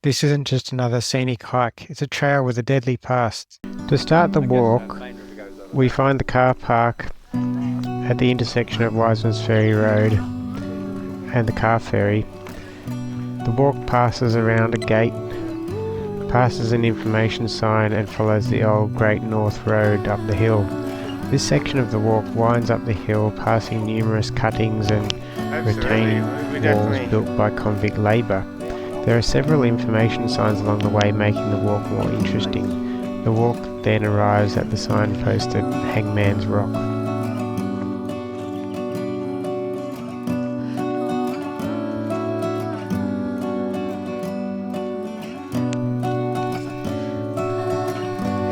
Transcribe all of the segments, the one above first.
This isn't just another scenic hike, it's a trail with a deadly past. To start the walk, we find the car park at the intersection of Wiseman's Ferry Road and the car ferry. The walk passes around a gate, passes an information sign and follows the old Great North Road up the hill. This section of the walk winds up the hill, passing numerous cuttings and retaining walls built by convict labour. There are several information signs along the way, making the walk more interesting. The walk then arrives at the sign-posted Hangman's Rock.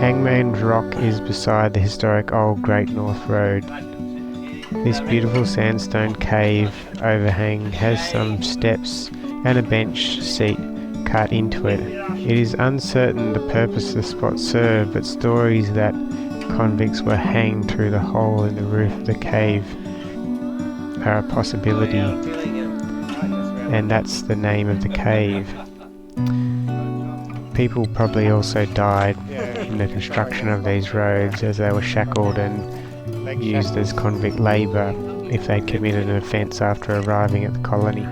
Hangman's Rock is beside the historic Old Great North Road. This beautiful sandstone cave overhang has some steps and a bench seat cut into it. It is uncertain the purpose the spot served, but stories that convicts were hanged through the hole in the roof of the cave are a possibility, and that's the name of the cave. People probably also died in the construction of these roads, as they were shackled and used as convict labour if they'd committed an offence after arriving at the colony.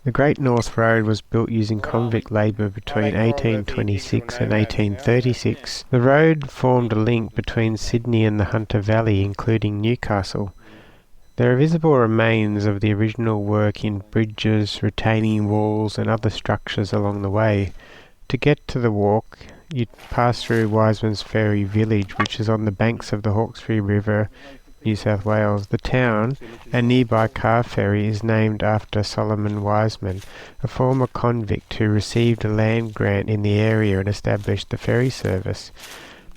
The Great North Road was built using convict labour between 1826 and 1836. The road formed a link between Sydney and the Hunter Valley, including Newcastle. There are visible remains of the original work in bridges, retaining walls and other structures along the way. To get to the walk, you pass through Wiseman's Ferry village, which is on the banks of the Hawkesbury River, New South Wales. The town and nearby car ferry is named after Solomon Wiseman, a former convict who received a land grant in the area and established the ferry service.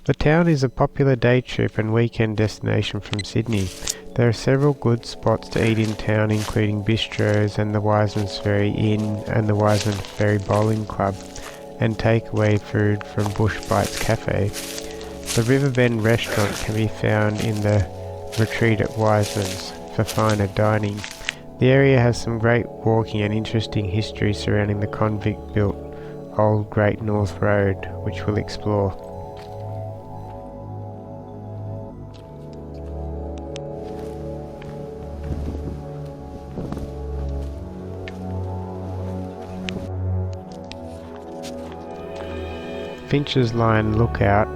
The town is a popular day trip and weekend destination from Sydney. There are several good spots to eat in town, including bistros and the Wiseman's Ferry Inn and the Wiseman Ferry Bowling Club, and takeaway food from Bush Bites Cafe. The Riverbend restaurant can be found in the retreat at Wiseman's for finer dining. The area has some great walking and interesting history surrounding the convict-built Old Great North Road, which we'll explore. Finch's Line Lookout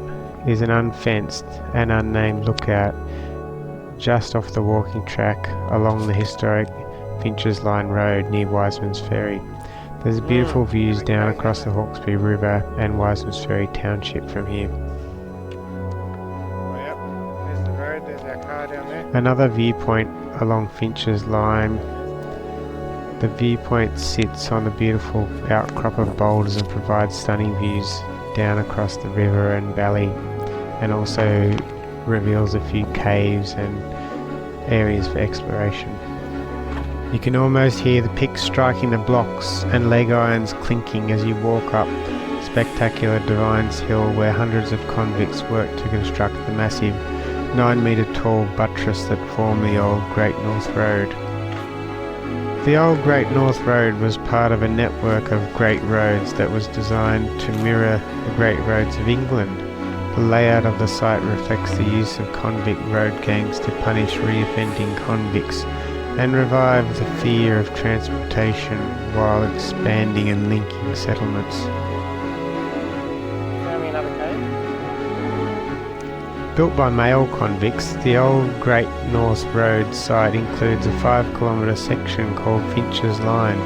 is an unfenced and unnamed lookout just off the walking track along the historic Finch's Line Road near Wiseman's Ferry. There's beautiful views down across the Hawkesbury River and Wiseman's Ferry Township from here. There's the road, there's our car down there. Another viewpoint along Finch's Line. The viewpoint sits on the beautiful outcrop of boulders and provides stunning views down across the river and valley, and also reveals a few caves and areas for exploration. You can almost hear the picks striking the blocks and leg irons clinking as you walk up spectacular Devines Hill, where hundreds of convicts worked to construct the massive 9-metre tall buttress that formed the Old Great North Road. The Old Great North Road was part of a network of great roads that was designed to mirror the great roads of England. The layout of the site reflects the use of convict road gangs to punish reoffending convicts and revive the fear of transportation while expanding and linking settlements. Built by male convicts, the Old Great North Road site includes a 5-kilometre section called Finch's Line,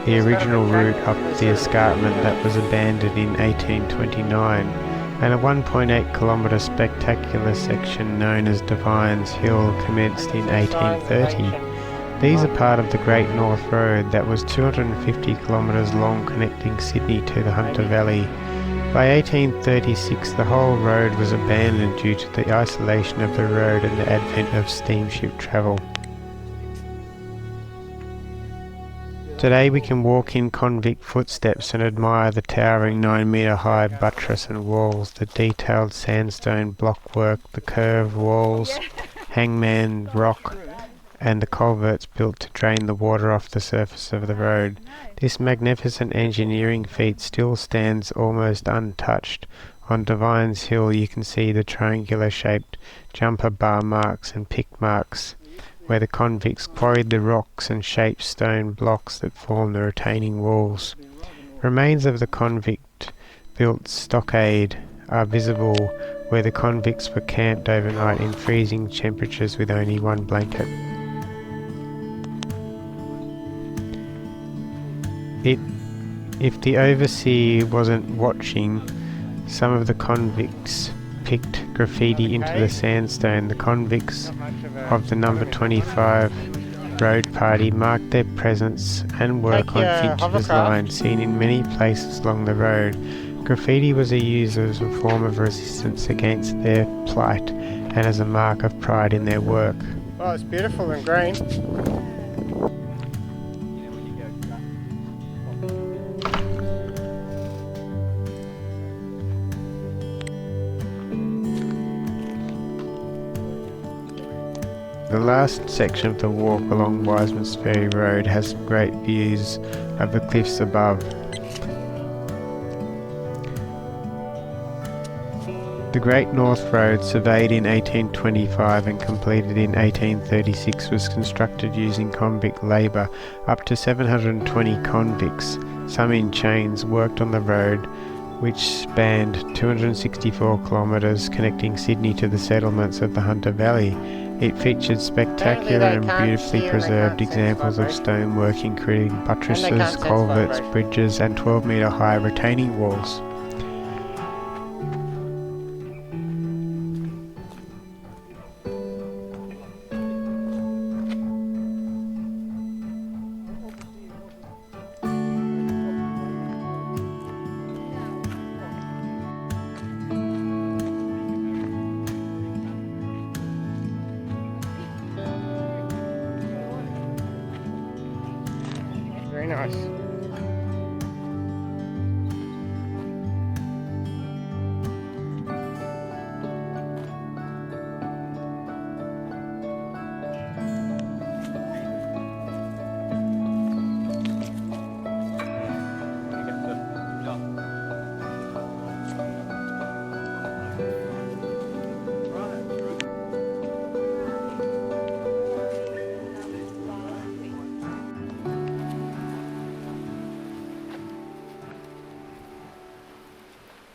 the original route up the escarpment that was abandoned in 1829. and a 1.8 kilometre spectacular section known as Devines Hill commenced in 1830. These are part of the Great North Road that was 250 kilometres long, connecting Sydney to the Hunter Valley. By 1836 the whole road was abandoned due to the isolation of the road and the advent of steamship travel. Today we can walk in convict footsteps and admire the towering 9-metre high buttress and walls, the detailed sandstone blockwork, the curved walls, hangman rock, and the culverts built to drain the water off the surface of the road. This magnificent engineering feat still stands almost untouched. On Devines Hill you can see the triangular-shaped jumper bar marks and pick marks, where the convicts quarried the rocks and shaped stone blocks that form the retaining walls. Remains of the convict-built stockade are visible where the convicts were camped overnight in freezing temperatures with only one blanket. If the overseer wasn't watching, some of the convicts picked graffiti into the sandstone. The convicts of the number 25 road party marked their presence and work on Finch's line, seen in many places along the road. Graffiti was used as a form of resistance against their plight and as a mark of pride in their work. Well, it's beautiful and green. The last section of the walk along Wiseman's Ferry Road has great views of the cliffs above. The Great North Road, surveyed in 1825 and completed in 1836, was constructed using convict labour. Up to 720 convicts, some in chains, worked on the road, which spanned 264 kilometres, connecting Sydney to the settlements of the Hunter Valley. It featured spectacular and beautifully preserved examples of stonework, including buttresses, culverts, bridges, and 12-metre high retaining walls. Very nice.